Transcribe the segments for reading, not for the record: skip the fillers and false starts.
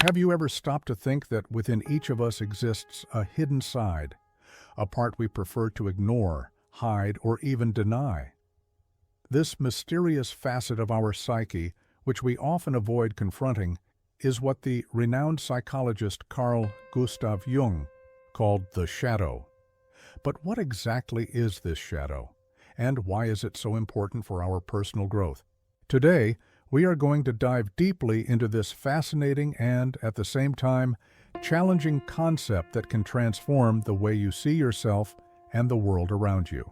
Have you ever stopped to think that within each of us exists a hidden side, a part we prefer to ignore, hide, or even deny? This mysterious facet of our psyche, which we often avoid confronting, is what the renowned psychologist Carl Gustav Jung called the shadow. But what exactly is this shadow, and why is it so important for our personal growth? Today, we are going to dive deeply into this fascinating and, at the same time, challenging concept that can transform the way you see yourself and the world around you.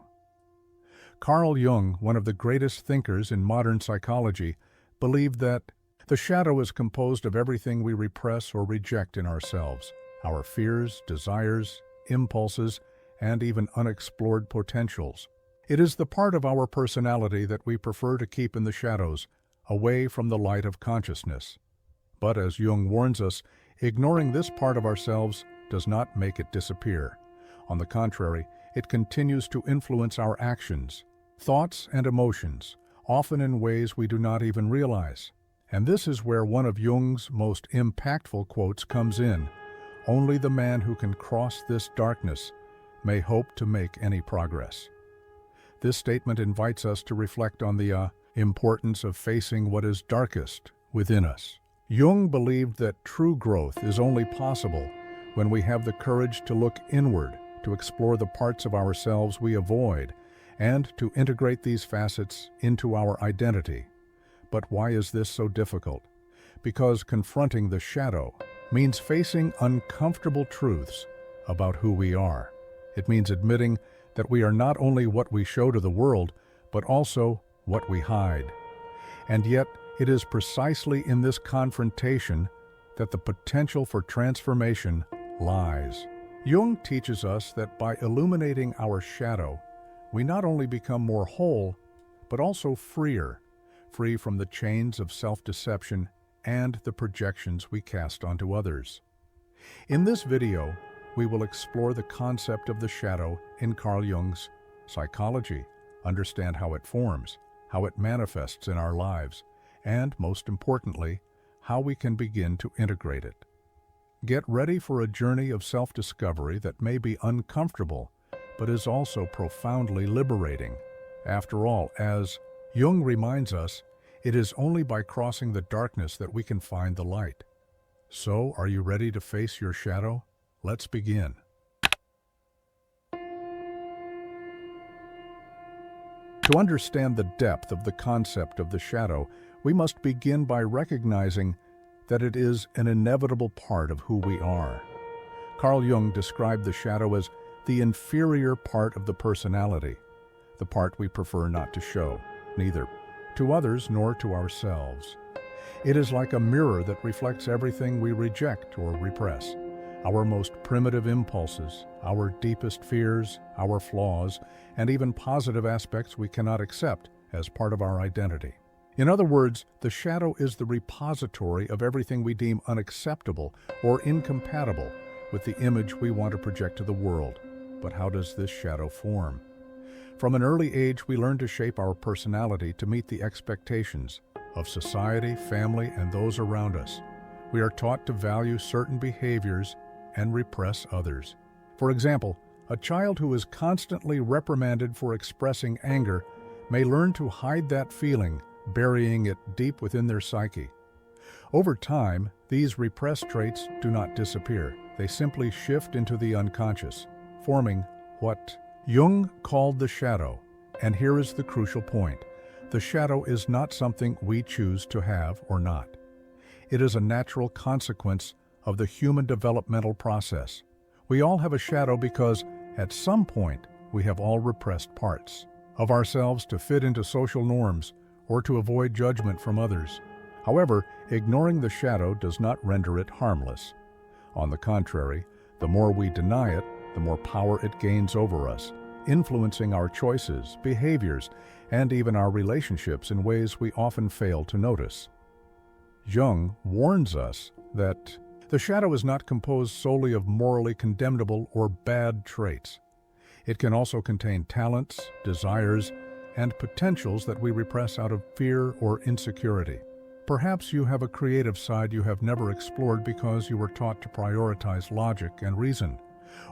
Carl Jung, one of the greatest thinkers in modern psychology, believed that the shadow is composed of everything we repress or reject in ourselves, our fears, desires, impulses, and even unexplored potentials. It is the part of our personality that we prefer to keep in the shadows, away from the light of consciousness. But as Jung warns us, ignoring this part of ourselves does not make it disappear. On the contrary, it continues to influence our actions, thoughts, and emotions, often in ways we do not even realize. And this is where one of Jung's most impactful quotes comes in. Only the man who can cross this darkness may hope to make any progress. This statement invites us to reflect on the importance of facing what is darkest within us. Jung believed that true growth is only possible when we have the courage to look inward, to explore the parts of ourselves we avoid, and to integrate these facets into our identity. But why is this so difficult? Because confronting the shadow means facing uncomfortable truths about who we are. It means admitting that we are not only what we show to the world, but also what we hide. And yet, it is precisely in this confrontation that the potential for transformation lies. Jung teaches us that by illuminating our shadow, we not only become more whole, but also freer, free from the chains of self-deception and the projections we cast onto others. In this video, we will explore the concept of the shadow in Carl Jung's psychology, understand how it forms, how it manifests in our lives, and, most importantly, how we can begin to integrate it. Get ready for a journey of self-discovery that may be uncomfortable, but is also profoundly liberating. After all, as Jung reminds us, it is only by crossing the darkness that we can find the light. So, are you ready to face your shadow? Let's begin. To understand the depth of the concept of the shadow, we must begin by recognizing that it is an inevitable part of who we are. Carl Jung described the shadow as the inferior part of the personality, the part we prefer not to show, neither to others nor to ourselves. It is like a mirror that reflects everything we reject or repress, our most primitive impulses, our deepest fears, our flaws, and even positive aspects we cannot accept as part of our identity. In other words, the shadow is the repository of everything we deem unacceptable or incompatible with the image we want to project to the world. But how does this shadow form? From an early age, we learn to shape our personality to meet the expectations of society, family, and those around us. We are taught to value certain behaviors and repress others. For example, a child who is constantly reprimanded for expressing anger may learn to hide that feeling, burying it deep within their psyche. Over time, these repressed traits do not disappear. They simply shift into the unconscious, forming what Jung called the shadow. And here is the crucial point. The shadow is not something we choose to have or not. It is a natural consequence of the human developmental process. We all have a shadow because, at some point, we have all repressed parts of ourselves to fit into social norms or to avoid judgment from others. However, ignoring the shadow does not render it harmless. On the contrary, the more we deny it, the more power it gains over us, influencing our choices, behaviors, and even our relationships in ways we often fail to notice. Jung warns us that the shadow is not composed solely of morally condemnable or bad traits. It can also contain talents, desires, and potentials that we repress out of fear or insecurity. Perhaps you have a creative side you have never explored because you were taught to prioritize logic and reason.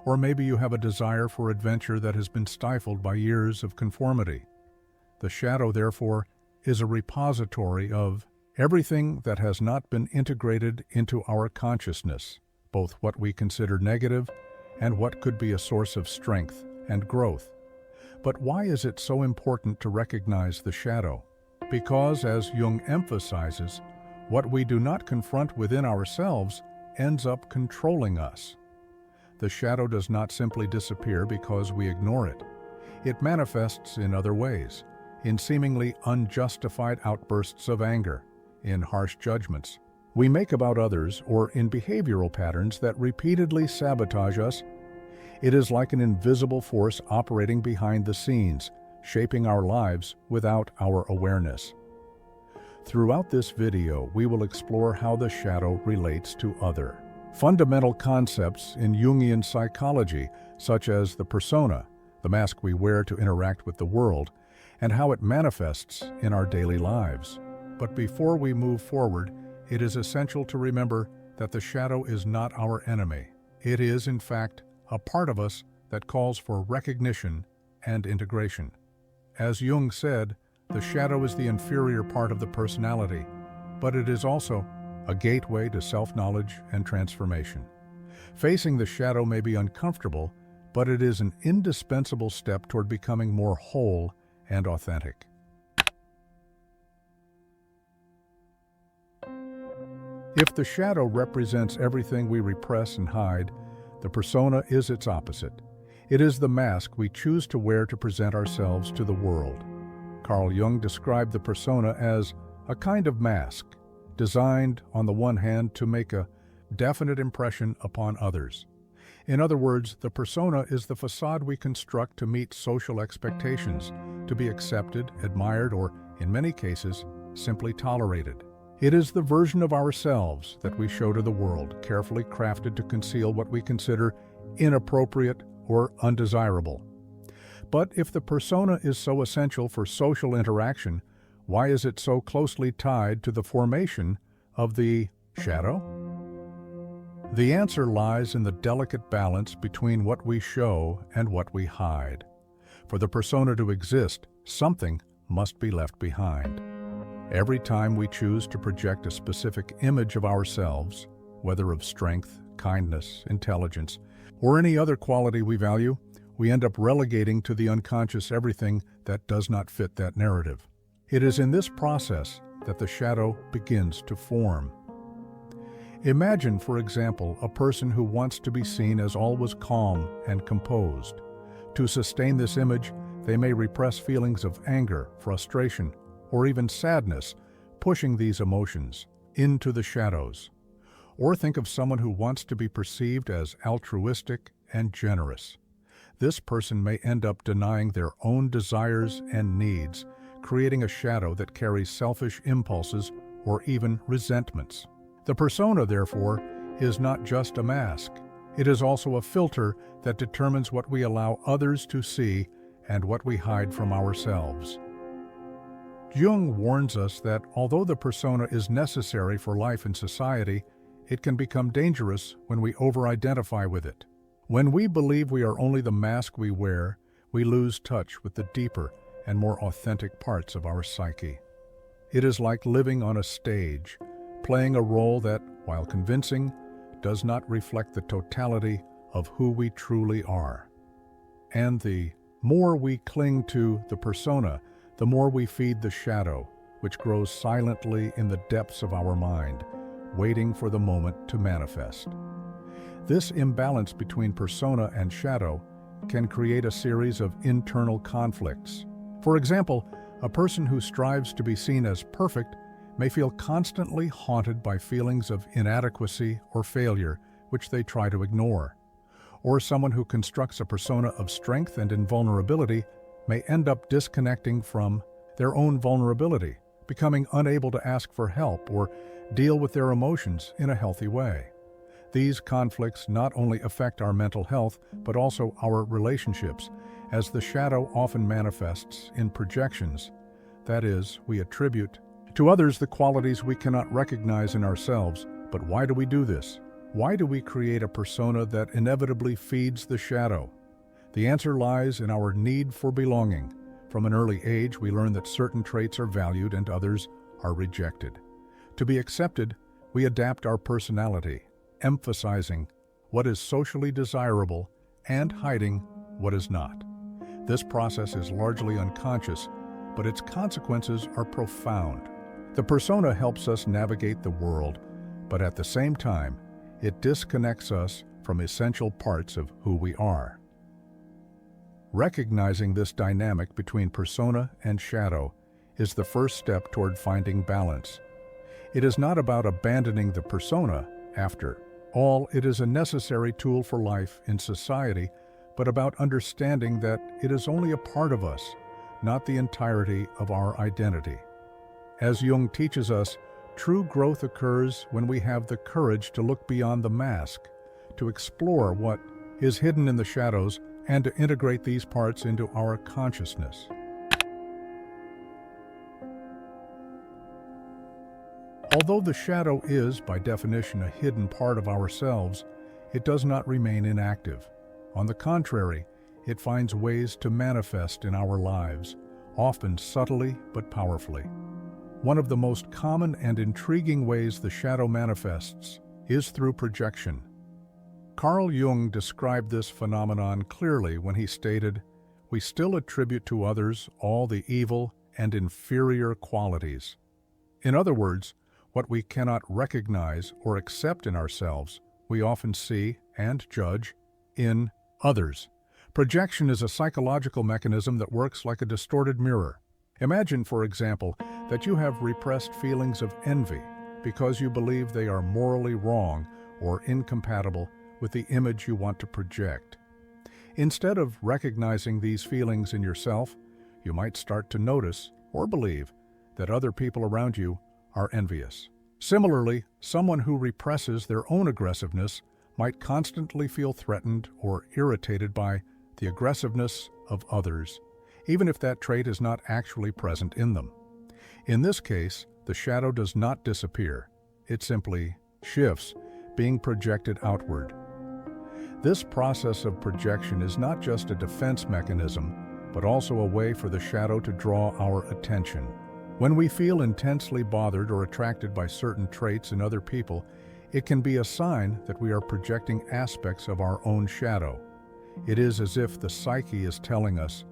Or maybe you have a desire for adventure that has been stifled by years of conformity. The shadow, therefore, is a repository of everything that has not been integrated into our consciousness, both what we consider negative and what could be a source of strength and growth. But why is it so important to recognize the shadow? Because, as Jung emphasizes, what we do not confront within ourselves ends up controlling us. The shadow does not simply disappear because we ignore it. It manifests in other ways, in seemingly unjustified outbursts of anger, in harsh judgments we make about others, or in behavioral patterns that repeatedly sabotage us. It is like an invisible force operating behind the scenes, shaping our lives without our awareness. Throughout this video, we will explore how the shadow relates to other fundamental concepts in Jungian psychology, such as the persona, the mask we wear to interact with the world, and how it manifests in our daily lives. But before we move forward, it is essential to remember that the shadow is not our enemy. It is, in fact, a part of us that calls for recognition and integration. As Jung said, the shadow is the inferior part of the personality, but it is also a gateway to self-knowledge and transformation. Facing the shadow may be uncomfortable, but it is an indispensable step toward becoming more whole and authentic. If the shadow represents everything we repress and hide, the persona is its opposite. It is the mask we choose to wear to present ourselves to the world. Carl Jung described the persona as a kind of mask, designed, on the one hand, to make a definite impression upon others. In other words, the persona is the facade we construct to meet social expectations, to be accepted, admired, or, in many cases, simply tolerated. It is the version of ourselves that we show to the world, carefully crafted to conceal what we consider inappropriate or undesirable. But if the persona is so essential for social interaction, why is it so closely tied to the formation of the shadow? The answer lies in the delicate balance between what we show and what we hide. For the persona to exist, something must be left behind. Every time we choose to project a specific image of ourselves, whether of strength, kindness, intelligence, or any other quality we value, we end up relegating to the unconscious everything that does not fit that narrative. It is in this process that the shadow begins to form. Imagine, for example, a person who wants to be seen as always calm and composed. To sustain this image, they may repress feelings of anger, frustration, or even sadness, pushing these emotions into the shadows. Or think of someone who wants to be perceived as altruistic and generous. This person may end up denying their own desires and needs, creating a shadow that carries selfish impulses or even resentments. The persona, therefore, is not just a mask. It is also a filter that determines what we allow others to see and what we hide from ourselves. Jung warns us that although the persona is necessary for life and society, it can become dangerous when we over-identify with it. When we believe we are only the mask we wear, we lose touch with the deeper and more authentic parts of our psyche. It is like living on a stage, playing a role that, while convincing, does not reflect the totality of who we truly are. And the more we cling to the persona, the more we feed the shadow, which grows silently in the depths of our mind, waiting for the moment to manifest. This imbalance between persona and shadow can create a series of internal conflicts. For example, a person who strives to be seen as perfect may feel constantly haunted by feelings of inadequacy or failure, which they try to ignore. Or someone who constructs a persona of strength and invulnerability may end up disconnecting from their own vulnerability, becoming unable to ask for help or deal with their emotions in a healthy way. These conflicts not only affect our mental health, but also our relationships, as the shadow often manifests in projections. That is, we attribute To others, the qualities we cannot recognize in ourselves. But why do we do this? Why do we create a persona that inevitably feeds the shadow? The answer lies in our need for belonging. From an early age, we learn that certain traits are valued and others are rejected. To be accepted, we adapt our personality, emphasizing what is socially desirable and hiding what is not. This process is largely unconscious, but its consequences are profound. The persona helps us navigate the world, but at the same time, it disconnects us from essential parts of who we are. Recognizing this dynamic between persona and shadow is the first step toward finding balance. It is not about abandoning the persona. After all, it is a necessary tool for life in society, but about understanding that it is only a part of us, not the entirety of our identity. As Jung teaches us, true growth occurs when we have the courage to look beyond the mask, to explore what is hidden in the shadows, and to integrate these parts into our consciousness. Although the shadow is, by definition, a hidden part of ourselves, it does not remain inactive. On the contrary, it finds ways to manifest in our lives, often subtly but powerfully. One of the most common and intriguing ways the shadow manifests is through projection. Carl Jung described this phenomenon clearly when he stated, "We still attribute to others all the evil and inferior qualities." In other words, what we cannot recognize or accept in ourselves, we often see and judge in others. Projection is a psychological mechanism that works like a distorted mirror. Imagine, for example, that you have repressed feelings of envy because you believe they are morally wrong or incompatible with the image you want to project. Instead of recognizing these feelings in yourself, you might start to notice or believe that other people around you are envious. Similarly, someone who represses their own aggressiveness might constantly feel threatened or irritated by the aggressiveness of others, even if that trait is not actually present in them. In this case, the shadow does not disappear. It simply shifts, being projected outward. This process of projection is not just a defense mechanism, but also a way for the shadow to draw our attention. When we feel intensely bothered or attracted by certain traits in other people, it can be a sign that we are projecting aspects of our own shadow. It is as if the psyche is telling us,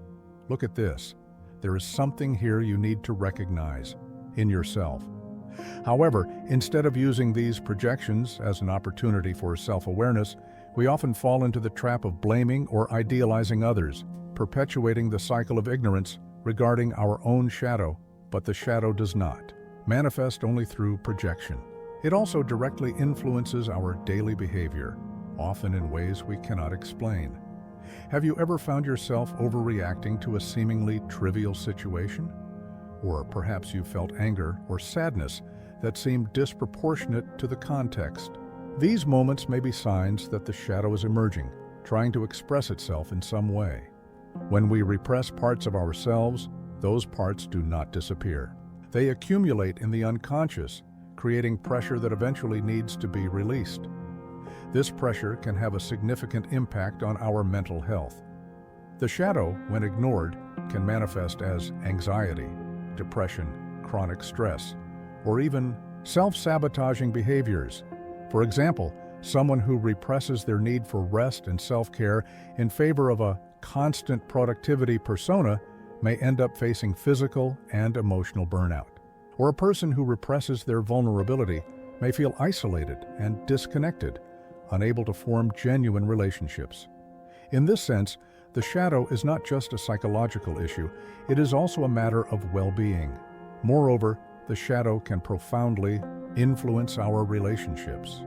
"Look at this. There is something here you need to recognize in yourself." However, instead of using these projections as an opportunity for self-awareness, we often fall into the trap of blaming or idealizing others, perpetuating the cycle of ignorance regarding our own shadow. But the shadow does not manifest only through projection. It also directly influences our daily behavior, often in ways we cannot explain. Have you ever found yourself overreacting to a seemingly trivial situation? Or perhaps you felt anger or sadness that seemed disproportionate to the context. These moments may be signs that the shadow is emerging, trying to express itself in some way. When we repress parts of ourselves, those parts do not disappear. They accumulate in the unconscious, creating pressure that eventually needs to be released. This pressure can have a significant impact on our mental health. The shadow, when ignored, can manifest as anxiety, depression, chronic stress, or even self-sabotaging behaviors. For example, someone who represses their need for rest and self-care in favor of a constant productivity persona may end up facing physical and emotional burnout. Or a person who represses their vulnerability may feel isolated and disconnected, unable to form genuine relationships. In this sense, the shadow is not just a psychological issue, it is also a matter of well-being. Moreover, the shadow can profoundly influence our relationships.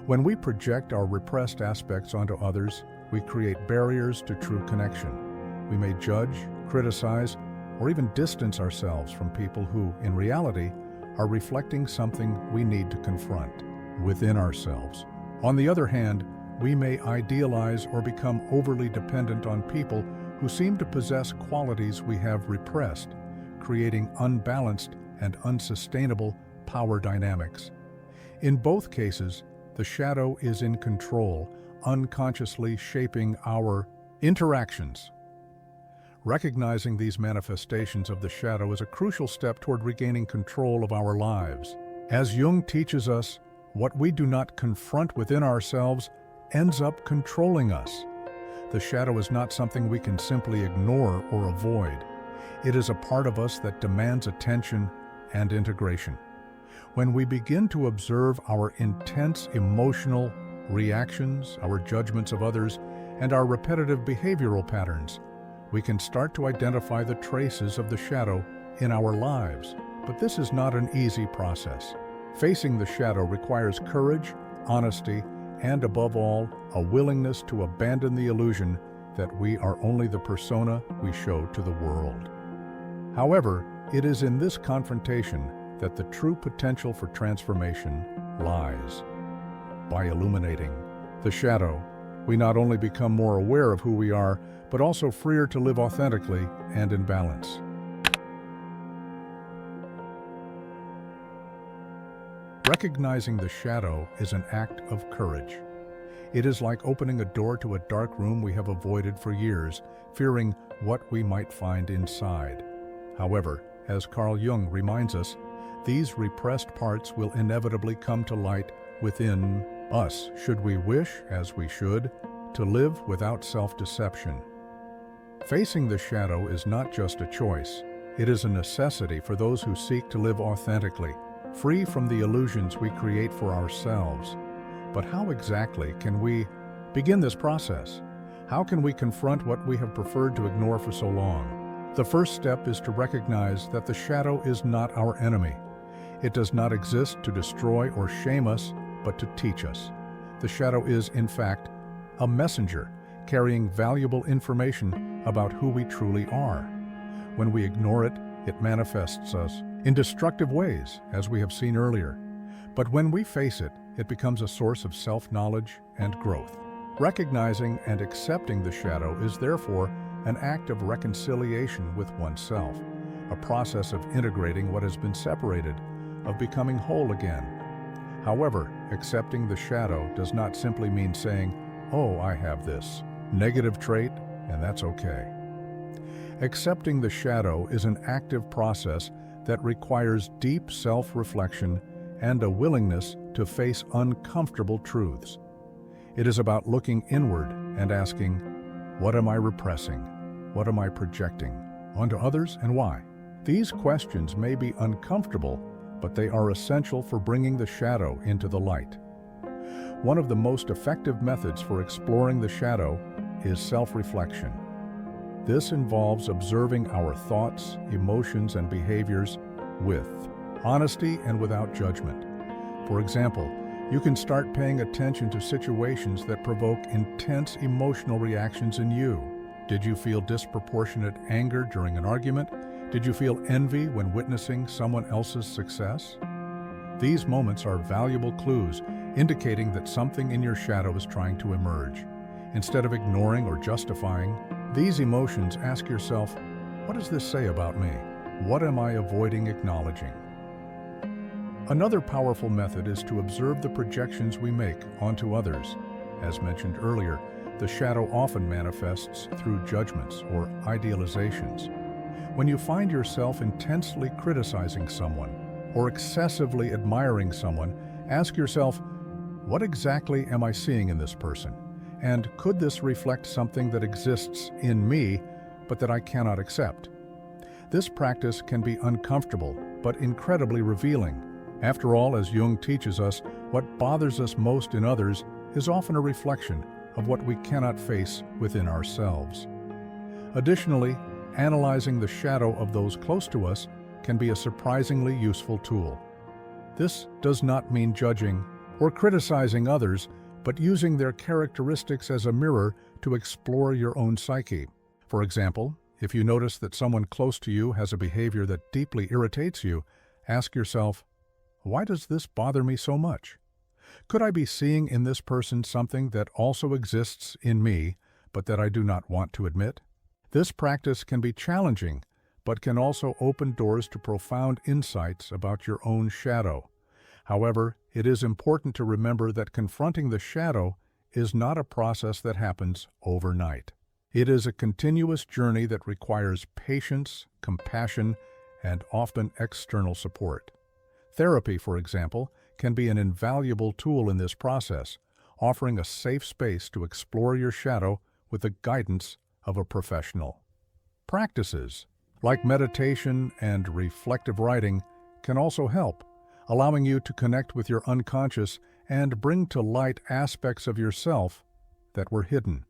When we project our repressed aspects onto others, we create barriers to true connection. We may judge, criticize, or even distance ourselves from people who, in reality, are reflecting something we need to confront within ourselves. On the other hand, we may idealize or become overly dependent on people who seem to possess qualities we have repressed, creating unbalanced and unsustainable power dynamics. In both cases, the shadow is in control, unconsciously shaping our interactions. Recognizing these manifestations of the shadow is a crucial step toward regaining control of our lives. As Jung teaches us, what we do not confront within ourselves ends up controlling us. The shadow is not something we can simply ignore or avoid. It is a part of us that demands attention and integration. When we begin to observe our intense emotional reactions, our judgments of others, and our repetitive behavioral patterns, we can start to identify the traces of the shadow in our lives. But this is not an easy process. Facing the shadow requires courage, honesty, and above all, a willingness to abandon the illusion that we are only the persona we show to the world. However, it is in this confrontation that the true potential for transformation lies. By illuminating the shadow, we not only become more aware of who we are, but also freer to live authentically and in balance. Recognizing the shadow is an act of courage. It is like opening a door to a dark room we have avoided for years, fearing what we might find inside. However, as Carl Jung reminds us, these repressed parts will inevitably come to light within us, should we wish, as we should, to live without self-deception. Facing the shadow is not just a choice, it is a necessity for those who seek to live authentically, free from the illusions we create for ourselves. But how exactly can we begin this process? How can we confront what we have preferred to ignore for so long? The first step is to recognize that the shadow is not our enemy. It does not exist to destroy or shame us, but to teach us. The shadow is, in fact, a messenger carrying valuable information about who we truly are. When we ignore it, it manifests us in destructive ways, as we have seen earlier. But when we face it, it becomes a source of self-knowledge and growth. Recognizing and accepting the shadow is therefore an act of reconciliation with oneself, a process of integrating what has been separated, of becoming whole again. However, accepting the shadow does not simply mean saying, "Oh, I have this negative trait, and that's okay." Accepting the shadow is an active process that requires deep self-reflection and a willingness to face uncomfortable truths. It is about looking inward and asking, what am I repressing? What am I projecting onto others, and why? These questions may be uncomfortable, but they are essential for bringing the shadow into the light. One of the most effective methods for exploring the shadow is self-reflection. This involves observing our thoughts, emotions, and behaviors with honesty and without judgment. For example, you can start paying attention to situations that provoke intense emotional reactions in you. Did you feel disproportionate anger during an argument? Did you feel envy when witnessing someone else's success? These moments are valuable clues indicating that something in your shadow is trying to emerge. Instead of ignoring or justifying these emotions, ask yourself, what does this say about me? What am I avoiding acknowledging? Another powerful method is to observe the projections we make onto others. As mentioned earlier, the shadow often manifests through judgments or idealizations. When you find yourself intensely criticizing someone or excessively admiring someone, ask yourself, what exactly am I seeing in this person? And could this reflect something that exists in me, but that I cannot accept? This practice can be uncomfortable, but incredibly revealing. After all, as Jung teaches us, what bothers us most in others is often a reflection of what we cannot face within ourselves. Additionally, analyzing the shadow of those close to us can be a surprisingly useful tool. This does not mean judging or criticizing others, but using their characteristics as a mirror to explore your own psyche. For example, if you notice that someone close to you has a behavior that deeply irritates you, ask yourself, why does this bother me so much? Could I be seeing in this person something that also exists in me, but that I do not want to admit? This practice can be challenging, but can also open doors to profound insights about your own shadow. However, it is important to remember that confronting the shadow is not a process that happens overnight. It is a continuous journey that requires patience, compassion, and often external support. Therapy, for example, can be an invaluable tool in this process, offering a safe space to explore your shadow with the guidance of a professional. Practices like meditation and reflective writing can also help, allowing you to connect with your unconscious and bring to light aspects of yourself that were hidden.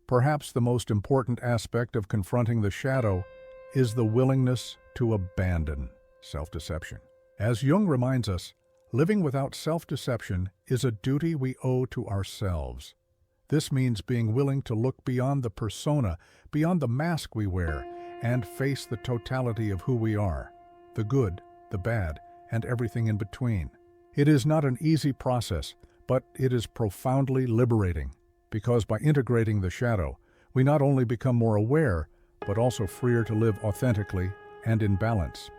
Perhaps the most important aspect of confronting the shadow is the willingness to abandon self-deception. As Jung reminds us, living without self-deception is a duty we owe to ourselves. This means being willing to look beyond the persona, beyond the mask we wear, and face the totality of who we are, the good, the bad, and everything in between. It is not an easy process, but it is profoundly liberating, because by integrating the shadow, we not only become more aware, but also freer to live authentically and in balance.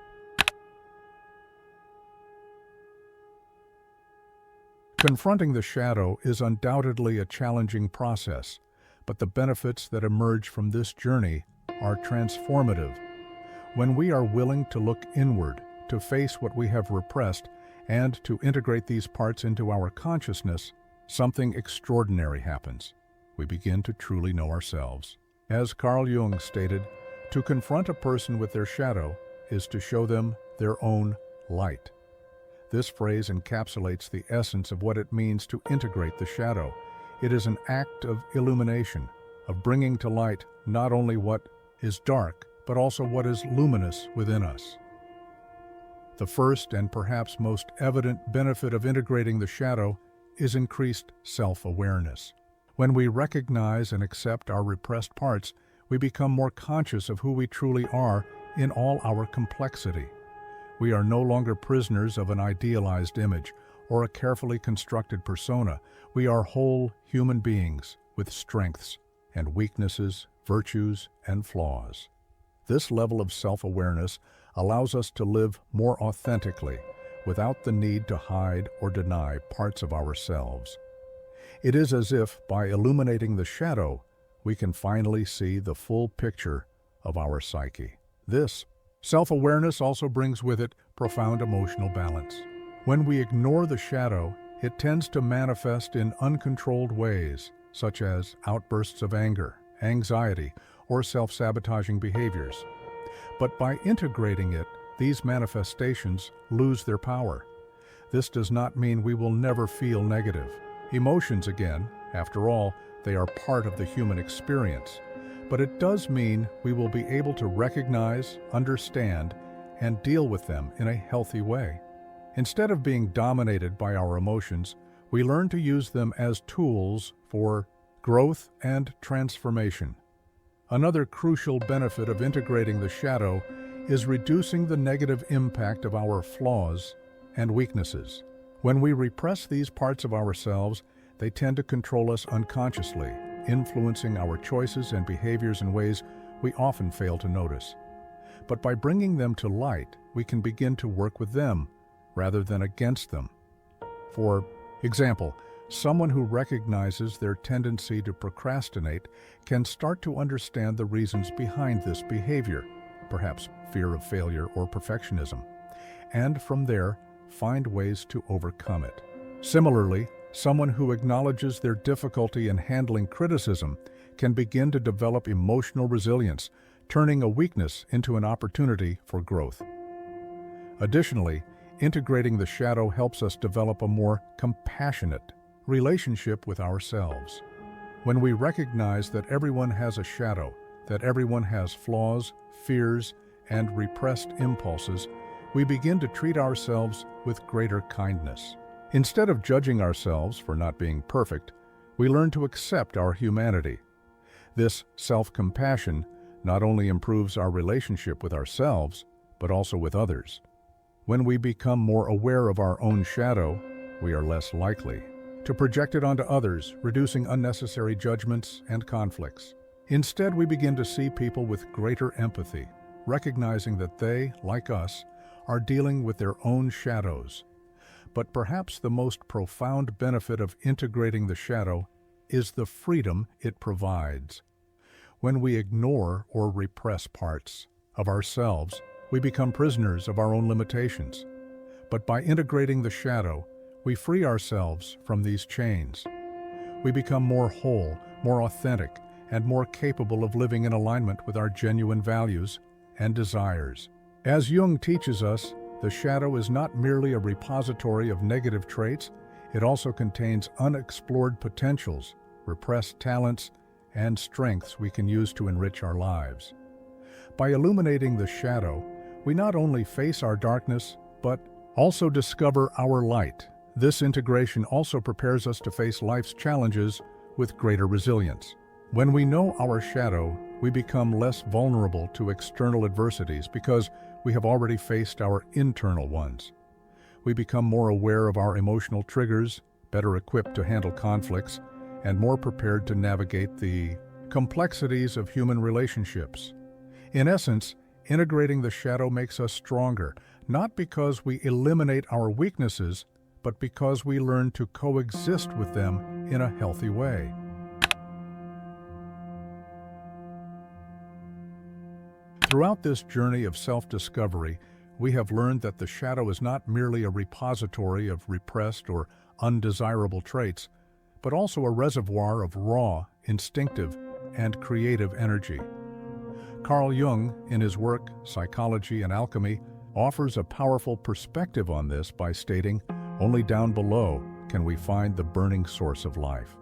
Confronting the shadow is undoubtedly a challenging process, but the benefits that emerge from this journey are transformative. When we are willing to look inward, to face what we have repressed, and to integrate these parts into our consciousness, something extraordinary happens. We begin to truly know ourselves. As Carl Jung stated, to confront a person with their shadow is to show them their own light. This phrase encapsulates the essence of what it means to integrate the shadow. It is an act of illumination, of bringing to light not only what is dark, but also what is luminous within us. The first and perhaps most evident benefit of integrating the shadow is increased self-awareness. When we recognize and accept our repressed parts, we become more conscious of who we truly are in all our complexity. We are no longer prisoners of an idealized image or a carefully constructed persona. We are whole human beings with strengths and weaknesses, virtues and flaws. This level of self-awareness allows us to live more authentically, without the need to hide or deny parts of ourselves. It is as if, by illuminating the shadow, we can finally see the full picture of our psyche. This self-awareness also brings with it profound emotional balance. When we ignore the shadow, it tends to manifest in uncontrolled ways, such as outbursts of anger, anxiety, or self-sabotaging behaviors. But by integrating it, these manifestations lose their power. This does not mean we will never feel negative. Emotions, again, after all, they are part of the human experience. But it does mean we will be able to recognize, understand, and deal with them in a healthy way. Instead of being dominated by our emotions, we learn to use them as tools for growth and transformation. Another crucial benefit of integrating the shadow is reducing the negative impact of our flaws and weaknesses. When we repress these parts of ourselves, they tend to control us unconsciously, influencing our choices and behaviors in ways we often fail to notice. But by bringing them to light, we can begin to work with them rather than against them. For example, someone who recognizes their tendency to procrastinate can start to understand the reasons behind this behavior, perhaps fear of failure or perfectionism, and from there, find ways to overcome it. Similarly, someone who acknowledges their difficulty in handling criticism can begin to develop emotional resilience, turning a weakness into an opportunity for growth. Additionally, integrating the shadow helps us develop a more compassionate relationship with ourselves. When we recognize that everyone has a shadow, that everyone has flaws, fears, and repressed impulses, we begin to treat ourselves with greater kindness. Instead of judging ourselves for not being perfect, we learn to accept our humanity. This self-compassion not only improves our relationship with ourselves, but also with others. When we become more aware of our own shadow, we are less likely to project it onto others, reducing unnecessary judgments and conflicts. Instead, we begin to see people with greater empathy, recognizing that they, like us, are dealing with their own shadows. But perhaps the most profound benefit of integrating the shadow is the freedom it provides. When we ignore or repress parts of ourselves, we become prisoners of our own limitations. But by integrating the shadow, we free ourselves from these chains. We become more whole, more authentic, and more capable of living in alignment with our genuine values and desires. As Jung teaches us, the shadow is not merely a repository of negative traits, it also contains unexplored potentials, repressed talents, and strengths we can use to enrich our lives. By illuminating the shadow, we not only face our darkness, but also discover our light. This integration also prepares us to face life's challenges with greater resilience. When we know our shadow, we become less vulnerable to external adversities because we have already faced our internal ones. We become more aware of our emotional triggers, better equipped to handle conflicts, and more prepared to navigate the complexities of human relationships. In essence, integrating the shadow makes us stronger, not because we eliminate our weaknesses, but because we learn to coexist with them in a healthy way. Throughout this journey of self-discovery, we have learned that the shadow is not merely a repository of repressed or undesirable traits, but also a reservoir of raw, instinctive, and creative energy. Carl Jung, in his work Psychology and Alchemy, offers a powerful perspective on this by stating, "Only down below can we find the burning source of life."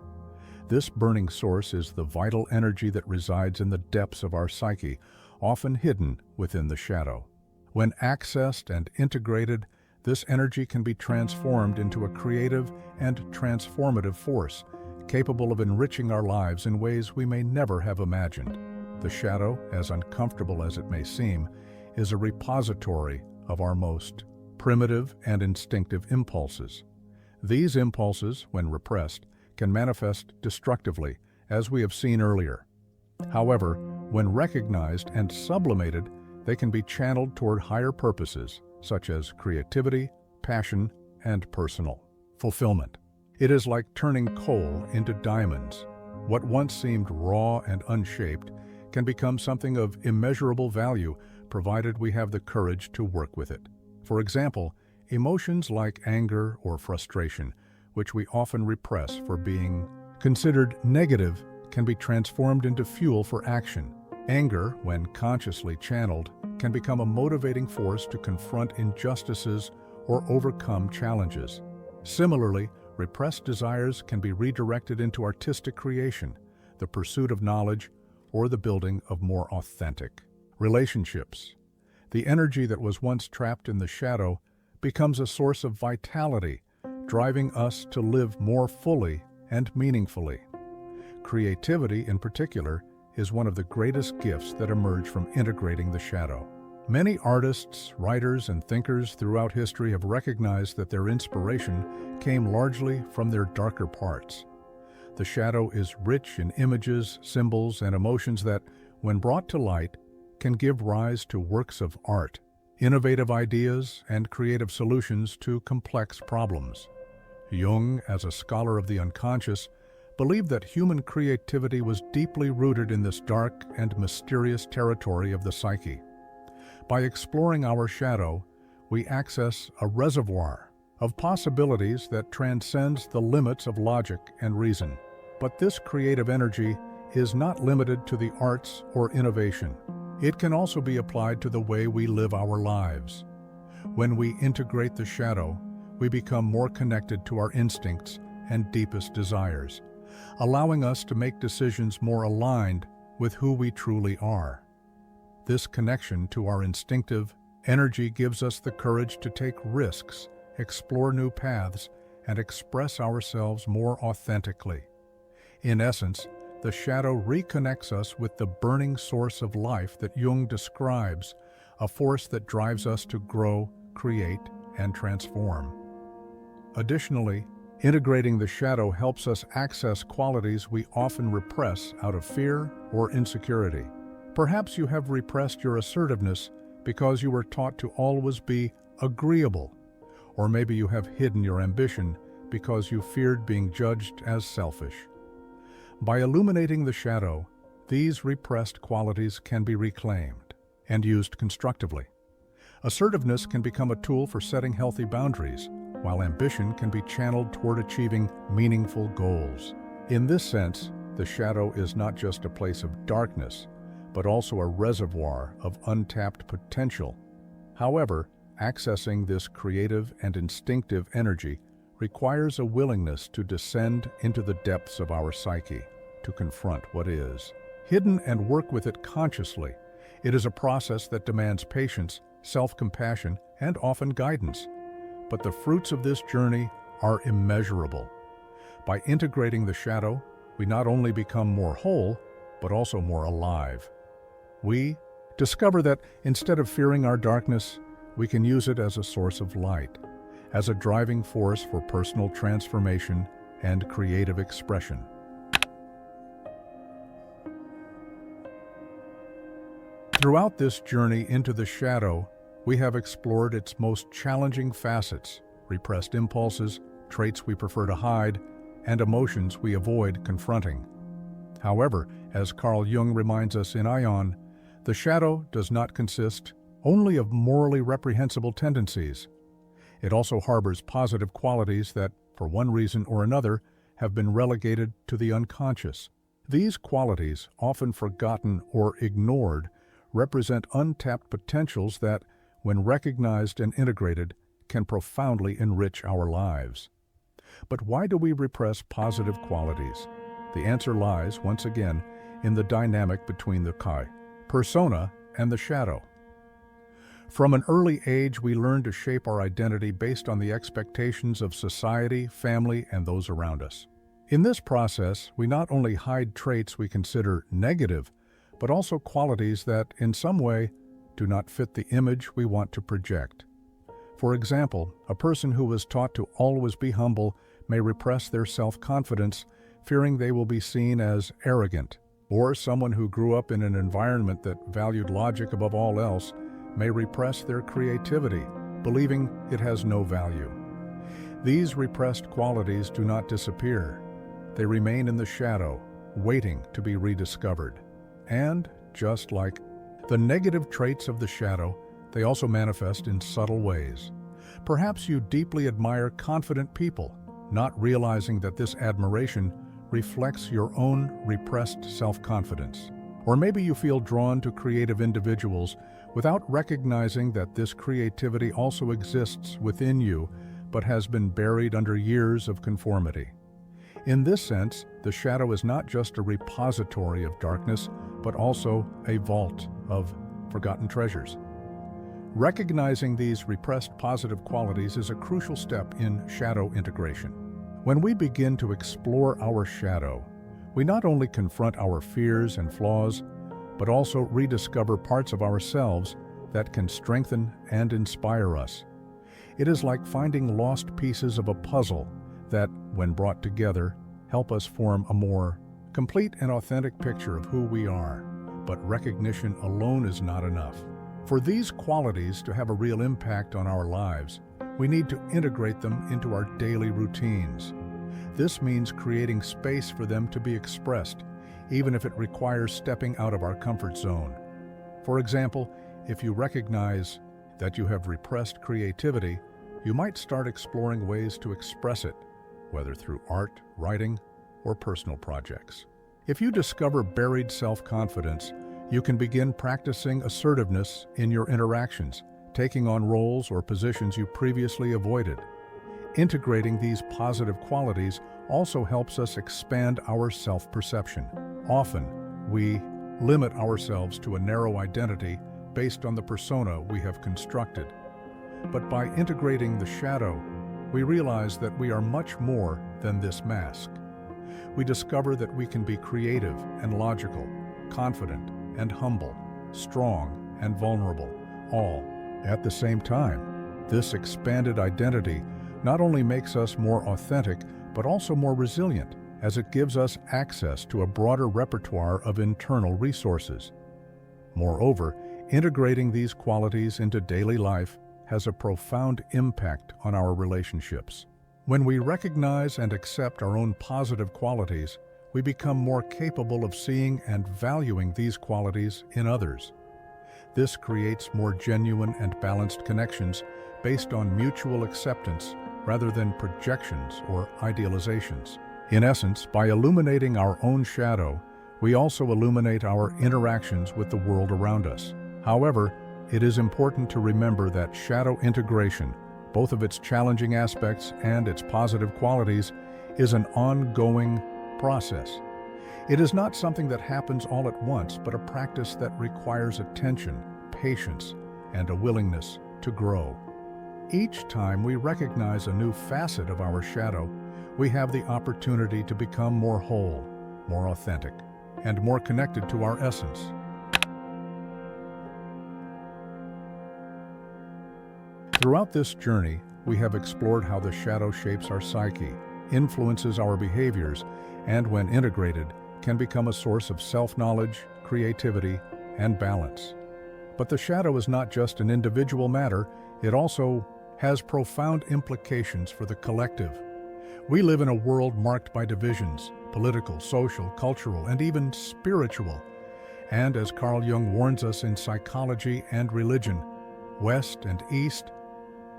This burning source is the vital energy that resides in the depths of our psyche, often hidden within the shadow. When accessed and integrated, this energy can be transformed into a creative and transformative force, capable of enriching our lives in ways we may never have imagined. The shadow, as uncomfortable as it may seem, is a repository of our most primitive and instinctive impulses. These impulses, when repressed, can manifest destructively, as we have seen earlier. However, when recognized and sublimated, they can be channeled toward higher purposes, such as creativity, passion, and personal fulfillment. It is like turning coal into diamonds. What once seemed raw and unshaped can become something of immeasurable value, provided we have the courage to work with it. For example, emotions like anger or frustration, which we often repress for being considered negative, can be transformed into fuel for action. Anger, when consciously channeled, can become a motivating force to confront injustices or overcome challenges. Similarly, repressed desires can be redirected into artistic creation, the pursuit of knowledge, or the building of more authentic relationships. The energy that was once trapped in the shadow becomes a source of vitality, driving us to live more fully and meaningfully. Creativity, in particular, is one of the greatest gifts that emerge from integrating the shadow. Many artists, writers, and thinkers throughout history have recognized that their inspiration came largely from their darker parts. The shadow is rich in images, symbols, and emotions that, when brought to light, can give rise to works of art, innovative ideas, and creative solutions to complex problems. Jung, as a scholar of the unconscious, believed that human creativity was deeply rooted in this dark and mysterious territory of the psyche. By exploring our shadow, we access a reservoir of possibilities that transcends the limits of logic and reason. But this creative energy is not limited to the arts or innovation. It can also be applied to the way we live our lives. When we integrate the shadow, we become more connected to our instincts and deepest desires, allowing us to make decisions more aligned with who we truly are. This connection to our instinctive energy gives us the courage to take risks, explore new paths, and express ourselves more authentically. In essence, the shadow reconnects us with the burning source of life that Jung describes, a force that drives us to grow, create, and transform. Additionally, integrating the shadow helps us access qualities we often repress out of fear or insecurity. Perhaps you have repressed your assertiveness because you were taught to always be agreeable. Or maybe you have hidden your ambition because you feared being judged as selfish. By illuminating the shadow, these repressed qualities can be reclaimed and used constructively. Assertiveness can become a tool for setting healthy boundaries, while ambition can be channeled toward achieving meaningful goals. In this sense, the shadow is not just a place of darkness, but also a reservoir of untapped potential. However, accessing this creative and instinctive energy requires a willingness to descend into the depths of our psyche, to confront what is hidden and work with it consciously. It is a process that demands patience, self-compassion, and often guidance. But the fruits of this journey are immeasurable. By integrating the shadow, we not only become more whole, but also more alive. We discover that instead of fearing our darkness, we can use it as a source of light, as a driving force for personal transformation and creative expression. Throughout this journey into the shadow, we have explored its most challenging facets: repressed impulses, traits we prefer to hide, and emotions we avoid confronting. However, as Carl Jung reminds us in Ion, the shadow does not consist only of morally reprehensible tendencies. It also harbors positive qualities that, for one reason or another, have been relegated to the unconscious. These qualities, often forgotten or ignored, represent untapped potentials that, when recognized and integrated, can profoundly enrich our lives. But why do we repress positive qualities? The answer lies, once again, in the dynamic between the persona and the shadow. From an early age, we learn to shape our identity based on the expectations of society, family, and those around us. In this process, we not only hide traits we consider negative, but also qualities that, in some way, do not fit the image we want to project. For example, a person who was taught to always be humble may repress their self-confidence, fearing they will be seen as arrogant. Or someone who grew up in an environment that valued logic above all else may repress their creativity, believing it has no value. These repressed qualities do not disappear. They remain in the shadow, waiting to be rediscovered. And, just like the negative traits of the shadow, they also manifest in subtle ways. Perhaps you deeply admire confident people, not realizing that this admiration reflects your own repressed self-confidence. Or maybe you feel drawn to creative individuals without recognizing that this creativity also exists within you, but has been buried under years of conformity. In this sense, the shadow is not just a repository of darkness, but also a vault of forgotten treasures. Recognizing these repressed positive qualities is a crucial step in shadow integration. When we begin to explore our shadow, we not only confront our fears and flaws, but also rediscover parts of ourselves that can strengthen and inspire us. It is like finding lost pieces of a puzzle that, when brought together, help us form a more complete and authentic picture of who we are. But recognition alone is not enough. For these qualities to have a real impact on our lives, we need to integrate them into our daily routines. This means creating space for them to be expressed, even if it requires stepping out of our comfort zone. For example, if you recognize that you have repressed creativity, you might start exploring ways to express it, whether through art, writing, or personal projects. If you discover buried self-confidence, you can begin practicing assertiveness in your interactions, taking on roles or positions you previously avoided. Integrating these positive qualities also helps us expand our self-perception. Often, we limit ourselves to a narrow identity based on the persona we have constructed. But by integrating the shadow, we realize that we are much more than this mask. We discover that we can be creative and logical, confident and humble, strong and vulnerable, all at the same time. This expanded identity not only makes us more authentic, but also more resilient, as it gives us access to a broader repertoire of internal resources. Moreover, integrating these qualities into daily life has a profound impact on our relationships. When we recognize and accept our own positive qualities, we become more capable of seeing and valuing these qualities in others. This creates more genuine and balanced connections based on mutual acceptance rather than projections or idealizations. In essence, by illuminating our own shadow, we also illuminate our interactions with the world around us. However, it is important to remember that shadow integration, both of its challenging aspects and its positive qualities, is an ongoing process. It is not something that happens all at once, but a practice that requires attention, patience, and a willingness to grow. Each time we recognize a new facet of our shadow, we have the opportunity to become more whole, more authentic, and more connected to our essence. Throughout this journey, we have explored how the shadow shapes our psyche, influences our behaviors, and when integrated, can become a source of self-knowledge, creativity, and balance. But the shadow is not just an individual matter, it also has profound implications for the collective. We live in a world marked by divisions, political, social, cultural, and even spiritual. And as Carl Jung warns us in Psychology and Religion, West and East,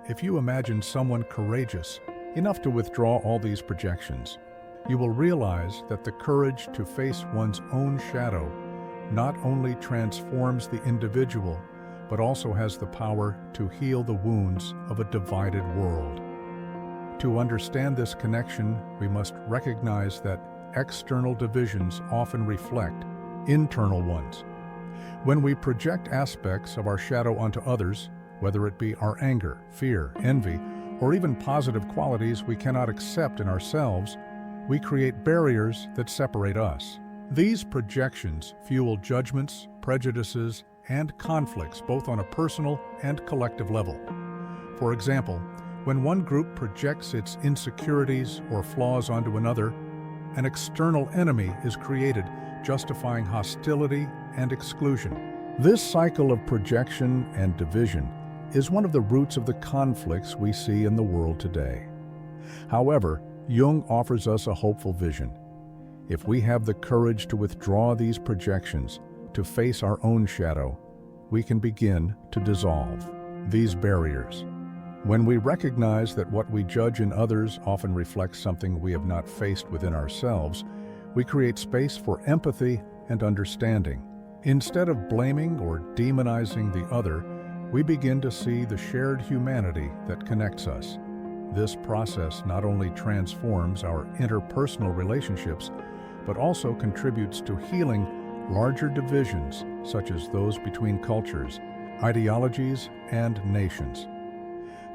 if you imagine someone courageous enough to withdraw all these projections, you will realize that the courage to face one's own shadow not only transforms the individual, but also has the power to heal the wounds of a divided world. To understand this connection, we must recognize that external divisions often reflect internal ones. When we project aspects of our shadow onto others, whether it be our anger, fear, envy, or even positive qualities we cannot accept in ourselves, we create barriers that separate us. These projections fuel judgments, prejudices, and conflicts both on a personal and collective level. For example, when one group projects its insecurities or flaws onto another, an external enemy is created, justifying hostility and exclusion. This cycle of projection and division is one of the roots of the conflicts we see in the world today. However, Jung offers us a hopeful vision. If we have the courage to withdraw these projections, to face our own shadow, we can begin to dissolve these barriers. When we recognize that what we judge in others often reflects something we have not faced within ourselves, we create space for empathy and understanding. Instead of blaming or demonizing the other, we begin to see the shared humanity that connects us. This process not only transforms our interpersonal relationships, but also contributes to healing larger divisions, such as those between cultures, ideologies, and nations.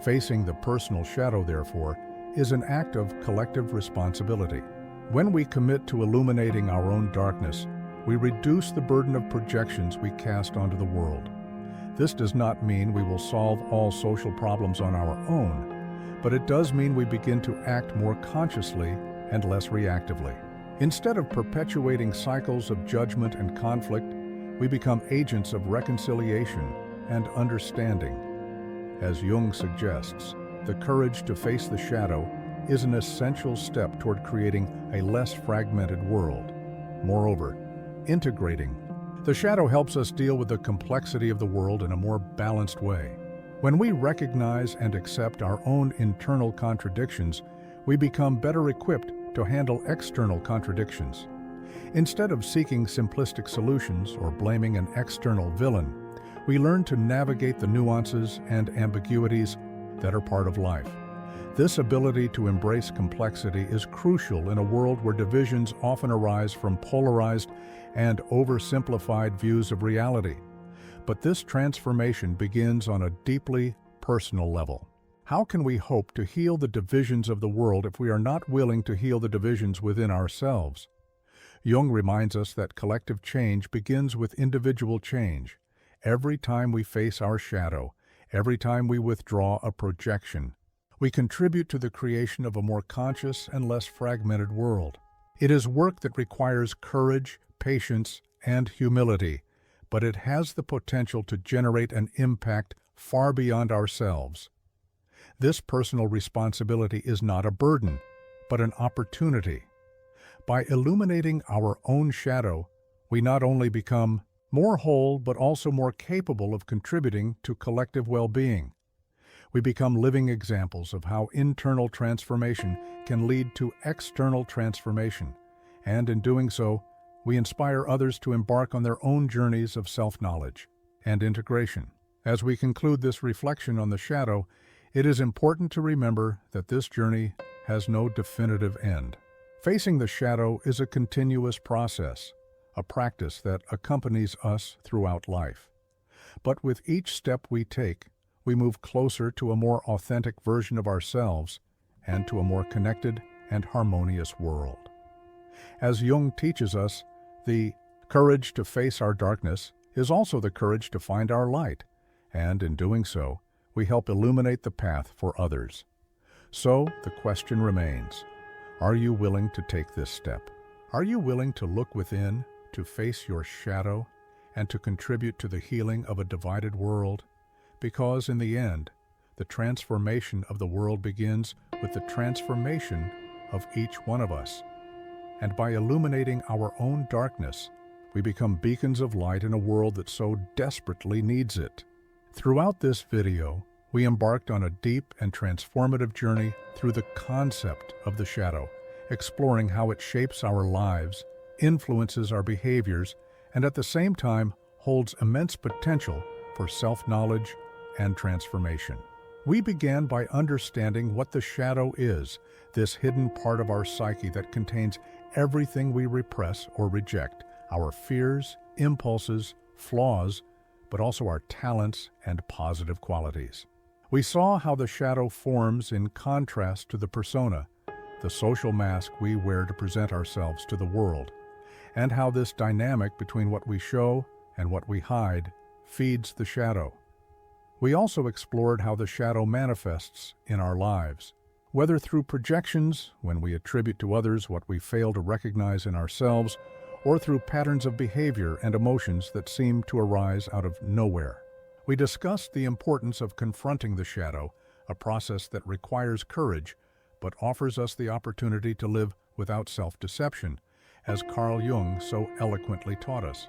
Facing the personal shadow, therefore, is an act of collective responsibility. When we commit to illuminating our own darkness, we reduce the burden of projections we cast onto the world. This does not mean we will solve all social problems on our own, but it does mean we begin to act more consciously and less reactively. Instead of perpetuating cycles of judgment and conflict, we become agents of reconciliation and understanding. As Jung suggests, the courage to face the shadow is an essential step toward creating a less fragmented world. Moreover, integrating the shadow helps us deal with the complexity of the world in a more balanced way. When we recognize and accept our own internal contradictions, we become better equipped to handle external contradictions. Instead of seeking simplistic solutions or blaming an external villain, we learn to navigate the nuances and ambiguities that are part of life. This ability to embrace complexity is crucial in a world where divisions often arise from polarized and oversimplified views of reality. But this transformation begins on a deeply personal level. How can we hope to heal the divisions of the world if we are not willing to heal the divisions within ourselves? Jung reminds us that collective change begins with individual change. Every time we face our shadow, every time we withdraw a projection, we contribute to the creation of a more conscious and less fragmented world. It is work that requires courage, patience, and humility, but it has the potential to generate an impact far beyond ourselves. This personal responsibility is not a burden, but an opportunity. By illuminating our own shadow, we not only become more whole, but also more capable of contributing to collective well-being. We become living examples of how internal transformation can lead to external transformation, and in doing so, we inspire others to embark on their own journeys of self-knowledge and integration. As we conclude this reflection on the shadow, it is important to remember that this journey has no definitive end. Facing the shadow is a continuous process, a practice that accompanies us throughout life. But with each step we take, we move closer to a more authentic version of ourselves and to a more connected and harmonious world. As Jung teaches us, the courage to face our darkness is also the courage to find our light, and in doing so, we help illuminate the path for others. So, the question remains, are you willing to take this step? Are you willing to look within, to face your shadow, and to contribute to the healing of a divided world? Because in the end, the transformation of the world begins with the transformation of each one of us. And by illuminating our own darkness, we become beacons of light in a world that so desperately needs it. Throughout this video, we embarked on a deep and transformative journey through the concept of the shadow, exploring how it shapes our lives, influences our behaviors, and at the same time holds immense potential for self-knowledge and transformation. We began by understanding what the shadow is, this hidden part of our psyche that contains everything we repress or reject, our fears, impulses, flaws, but also our talents and positive qualities. We saw how the shadow forms in contrast to the persona, the social mask we wear to present ourselves to the world, and how this dynamic between what we show and what we hide feeds the shadow. We also explored how the shadow manifests in our lives, whether through projections, when we attribute to others what we fail to recognize in ourselves, or through patterns of behavior and emotions that seem to arise out of nowhere. We discussed the importance of confronting the shadow, a process that requires courage, but offers us the opportunity to live without self-deception, as Carl Jung so eloquently taught us.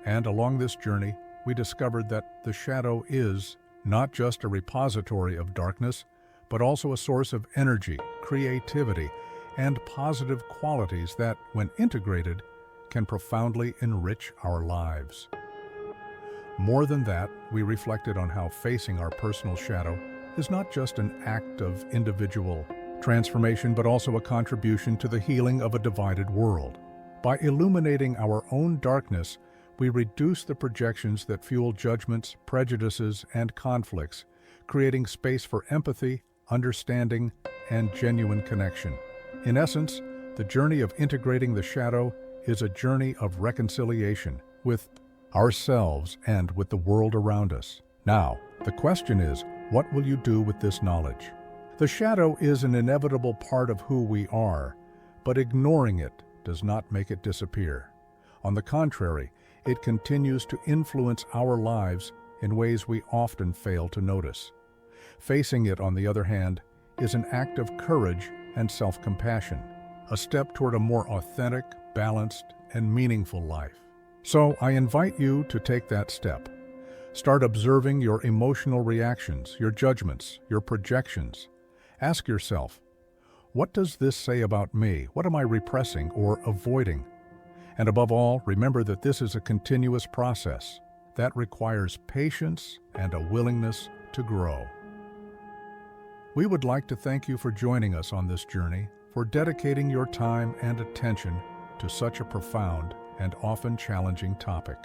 And along this journey, we discovered that the shadow is not just a repository of darkness, but also a source of energy, creativity, and positive qualities that, when integrated, can profoundly enrich our lives. More than that, we reflected on how facing our personal shadow is not just an act of individual transformation, but also a contribution to the healing of a divided world. By illuminating our own darkness, we reduce the projections that fuel judgments, prejudices, and conflicts, creating space for empathy, understanding, and genuine connection. In essence, the journey of integrating the shadow is a journey of reconciliation with ourselves and with the world around us. Now, the question is, what will you do with this knowledge? The shadow is an inevitable part of who we are, but ignoring it does not make it disappear. On the contrary, it continues to influence our lives in ways we often fail to notice. Facing it, on the other hand, is an act of courage and self-compassion, a step toward a more authentic, balanced, and meaningful life. So I invite you to take that step. Start observing your emotional reactions, your judgments, your projections. Ask yourself, what does this say about me? What am I repressing or avoiding? And above all, remember that this is a continuous process that requires patience and a willingness to grow. We would like to thank you for joining us on this journey, for dedicating your time and attention to such a profound and often challenging topic.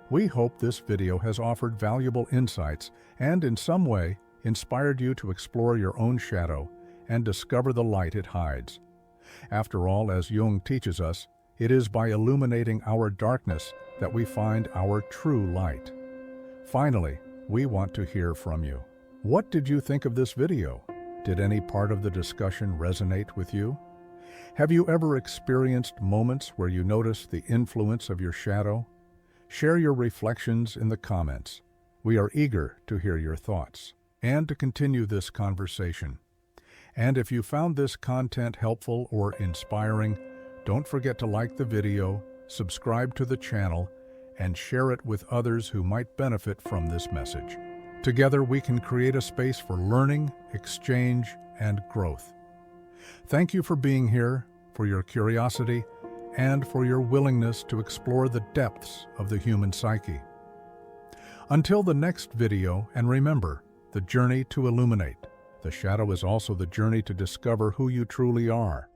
We hope this video has offered valuable insights and in some way inspired you to explore your own shadow and discover the light it hides. After all, as Jung teaches us, it is by illuminating our darkness that we find our true light. Finally, we want to hear from you. What did you think of this video? Did any part of the discussion resonate with you? Have you ever experienced moments where you notice the influence of your shadow? Share your reflections in the comments. We are eager to hear your thoughts and to continue this conversation. And if you found this content helpful or inspiring, don't forget to like the video, subscribe to the channel, and share it with others who might benefit from this message. Together we can create a space for learning, exchange, and growth. Thank you for being here, for your curiosity, and for your willingness to explore the depths of the human psyche. Until the next video, and remember, the journey to illuminate. The shadow is also the journey to discover who you truly are.